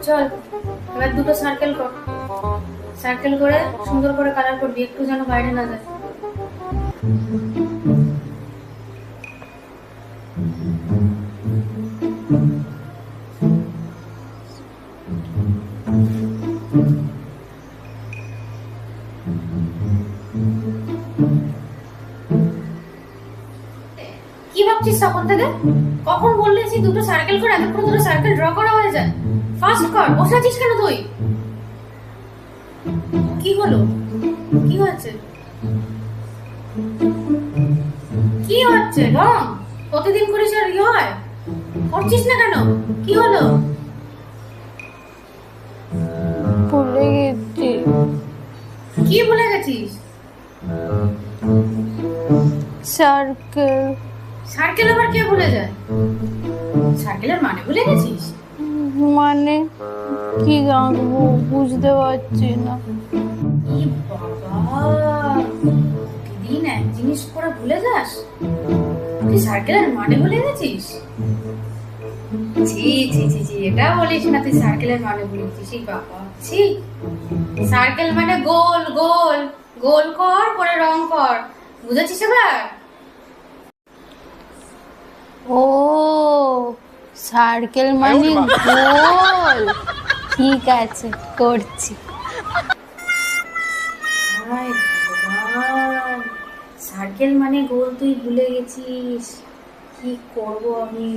চল এবার দুটো সার্কেল কর, সার্কেল করে সুন্দর করে কালার করবি, একটু যেন বাইরে না যায়। কি ভাবছিস তখন থেকে? কখন বললেছি দুটো সার্কেল করে, এতক্ষণ দুটো সার্কেল ড্র করা হয়ে যায়। ফাস্ট কর, বসে আছিস কেন তুই? কি হলো? কি হয়েছে? কি হচ্ছে রং? প্রতিদিন করিস আর কি হয়? করছিস না কেন? কি হলো? ভুলে গেছি। কি ভুলে গেছিস? সার্কেল। সার্কেল আবার কে ভুলে যায়? সার্কেলের মানে ভুলে গেছিস? মানে কি আঁকবো বুঝতে পারছি না। ই বাবা, প্রতিদিন এক জিনিস করে ভুলে যাস? তুই সার্কেলের মানে ভুলে গেছিস? ছি ছি ছি ছি, এটা বলিস না তুই সার্কেলের মানে ভুলে গেছিস। এই বাবা, ছি। সার্কেল মানে গোল গোল, গোল কর করে রং কর, বুঝেছিস এবার? ও, সার্কেল মানে গোল। ঠিক আছে, করছি। হায় ভগবান, সার্কেল মানে গোল তুই ভুলে গেছিস। কি করব আমি?